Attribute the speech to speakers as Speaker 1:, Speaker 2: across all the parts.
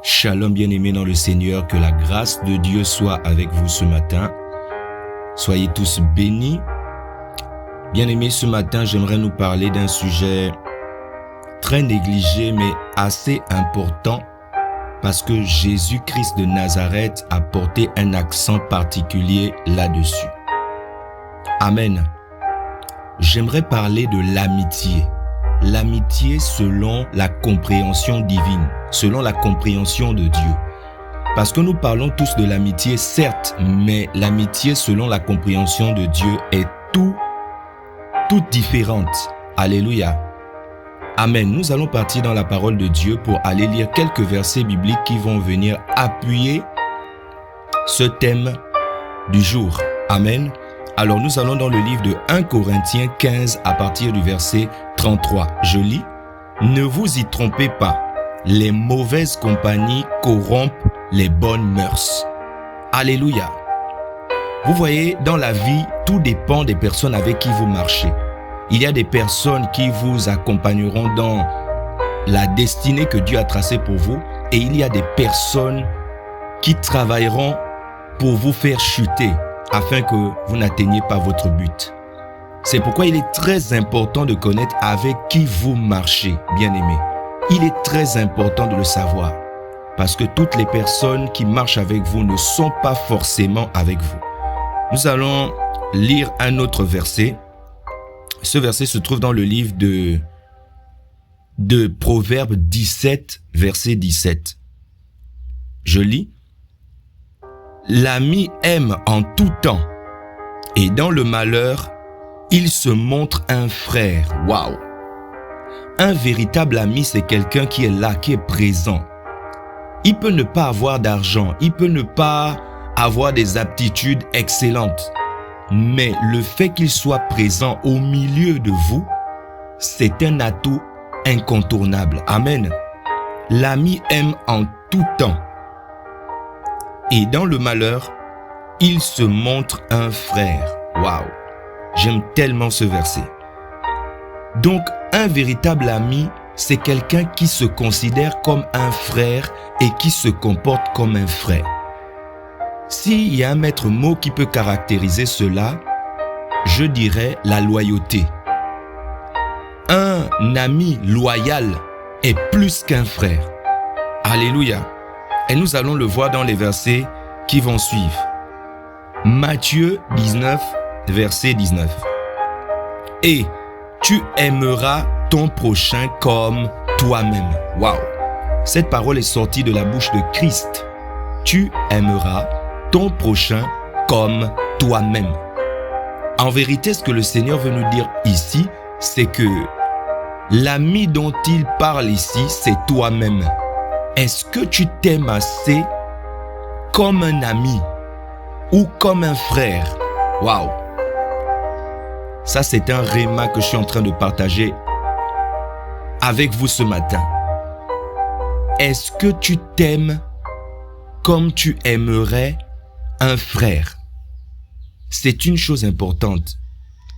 Speaker 1: Shalom bien-aimés dans le Seigneur, que la grâce de Dieu soit avec vous ce matin. Soyez tous bénis. Bien-aimés, ce matin, j'aimerais nous parler d'un sujet très négligé mais assez important parce que Jésus-Christ de Nazareth a porté un accent particulier là-dessus. Amen. J'aimerais parler de l'amitié. L'amitié selon la compréhension divine, selon la compréhension de Dieu. Parce que nous parlons tous de l'amitié, certes, mais l'amitié selon la compréhension de Dieu est toute différente. Alléluia. Amen. Nous allons partir dans la parole de Dieu pour aller lire quelques versets bibliques qui vont venir appuyer ce thème du jour. Amen. Alors nous allons dans le livre de 1 Corinthiens 15 à partir du verset 33. Je lis. Ne vous y trompez pas. Les mauvaises compagnies corrompent les bonnes mœurs. Alléluia. Vous voyez, dans la vie, tout dépend des personnes avec qui vous marchez. Il y a des personnes qui vous accompagneront dans la destinée que Dieu a tracée pour vous et il y a des personnes qui travailleront pour vous faire chuter afin que vous n'atteigniez pas votre but. C'est pourquoi il est très important de connaître avec qui vous marchez, bien-aimés. Il est très important de le savoir parce que toutes les personnes qui marchent avec vous ne sont pas forcément avec vous. Nous allons lire un autre verset. Ce verset se trouve dans le livre de Proverbes 17, verset 17. Je lis. L'ami aime en tout temps, et dans le malheur, il se montre un frère. Waouh! Un véritable ami, c'est quelqu'un qui est là, qui est présent. Il peut ne pas avoir d'argent, il peut ne pas avoir des aptitudes excellentes, mais le fait qu'il soit présent au milieu de vous, c'est un atout incontournable. Amen. L'ami aime en tout temps. Et dans le malheur, il se montre un frère. Waouh! J'aime tellement ce verset. Donc, un véritable ami, c'est quelqu'un qui se considère comme un frère et qui se comporte comme un frère. S'il y a un maître mot qui peut caractériser cela, je dirais la loyauté. Un ami loyal est plus qu'un frère. Alléluia. Et nous allons le voir dans les versets qui vont suivre. Matthieu 19, verset 19. Et tu aimeras ton prochain comme toi-même. Waouh! Cette parole est sortie de la bouche de Christ. Tu aimeras ton prochain comme toi-même. En vérité, ce que le Seigneur veut nous dire ici, c'est que l'ami dont il parle ici, c'est toi-même. Est-ce que tu t'aimes assez comme un ami ou comme un frère? Waouh! Ça, c'est un réma que je suis en train de partager avec vous ce matin. Est-ce que tu t'aimes comme tu aimerais un frère? C'est une chose importante.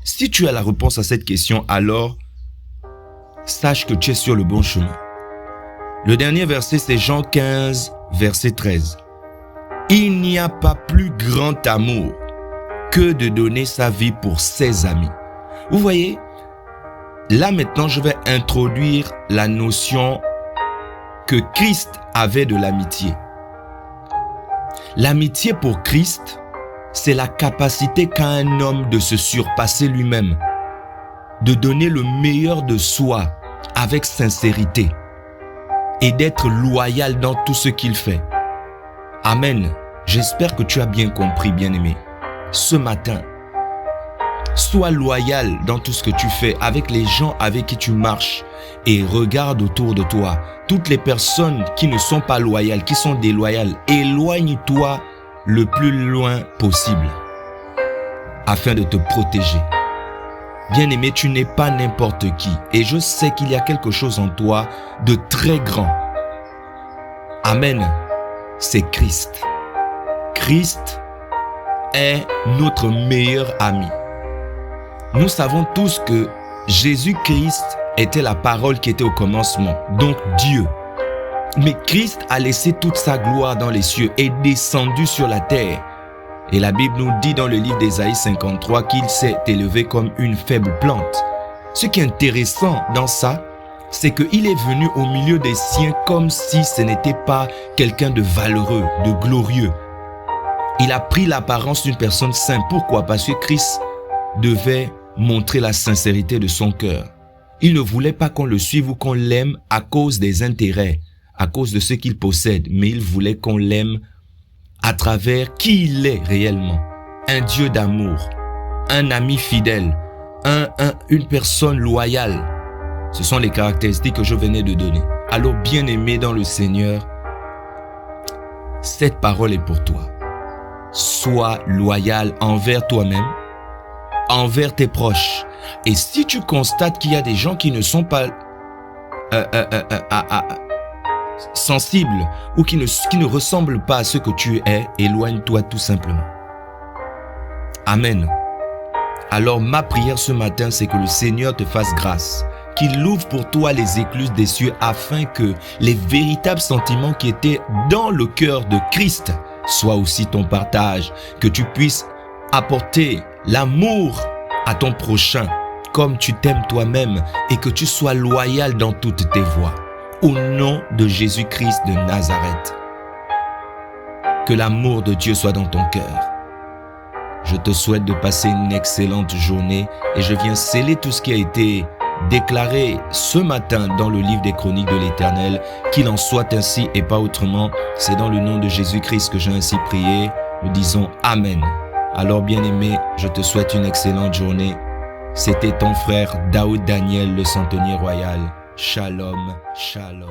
Speaker 1: Si tu as la réponse à cette question, alors sache que tu es sur le bon chemin. Le dernier verset, c'est Jean 15, verset 13. Il n'y a pas plus grand amour que de donner sa vie pour ses amis. Vous voyez, là maintenant, je vais introduire la notion que Christ avait de l'amitié. L'amitié pour Christ, c'est la capacité qu'a un homme de se surpasser lui-même, de donner le meilleur de soi avec sincérité et d'être loyal dans tout ce qu'il fait. Amen. J'espère que tu as bien compris, bien-aimé. Ce matin, sois loyal dans tout ce que tu fais avec les gens avec qui tu marches et regarde autour de toi. Toutes les personnes qui ne sont pas loyales, qui sont déloyales, éloigne-toi le plus loin possible afin de te protéger. Bien-aimé, tu n'es pas n'importe qui et je sais qu'il y a quelque chose en toi de très grand. Amen. C'est Christ. Christ est notre meilleur ami. Nous savons tous que Jésus-Christ était la parole qui était au commencement, donc Dieu. Mais Christ a laissé toute sa gloire dans les cieux et est descendu sur la terre. Et la Bible nous dit dans le livre d'Ésaïe 53 qu'il s'est élevé comme une faible plante. Ce qui est intéressant dans ça, c'est qu'il est venu au milieu des siens comme si ce n'était pas quelqu'un de valeureux, de glorieux. Il a pris l'apparence d'une personne sainte. Pourquoi? Parce que Christ devait montrer la sincérité de son cœur. Il ne voulait pas qu'on le suive ou qu'on l'aime à cause des intérêts, à cause de ce qu'il possède, mais il voulait qu'on l'aime à travers qui il est réellement. Un Dieu d'amour, un ami fidèle, une personne loyale. Ce sont les caractéristiques que je venais de donner. Alors, bien-aimé dans le Seigneur, cette parole est pour toi. Sois loyal envers toi-même, envers tes proches. Et si tu constates qu'il y a des gens qui ne sont pas sensibles ou qui ne ressemblent pas à ce que tu es, éloigne-toi tout simplement. Amen. Alors ma prière ce matin, c'est que le Seigneur te fasse grâce, qu'il ouvre pour toi les écluses des cieux afin que les véritables sentiments qui étaient dans le cœur de Christ soient aussi ton partage, que tu puisses apporter l'amour à ton prochain comme tu t'aimes toi-même et que tu sois loyal dans toutes tes voies. Au nom de Jésus-Christ de Nazareth, que l'amour de Dieu soit dans ton cœur. Je te souhaite de passer une excellente journée et je viens sceller tout ce qui a été déclaré ce matin dans le livre des Chroniques de l'Éternel, qu'il en soit ainsi et pas autrement. C'est dans le nom de Jésus-Christ que j'ai ainsi prié. Nous disons Amen. Alors bien-aimé, je te souhaite une excellente journée. C'était ton frère Daoud Daniel, le centenier royal. Shalom, shalom.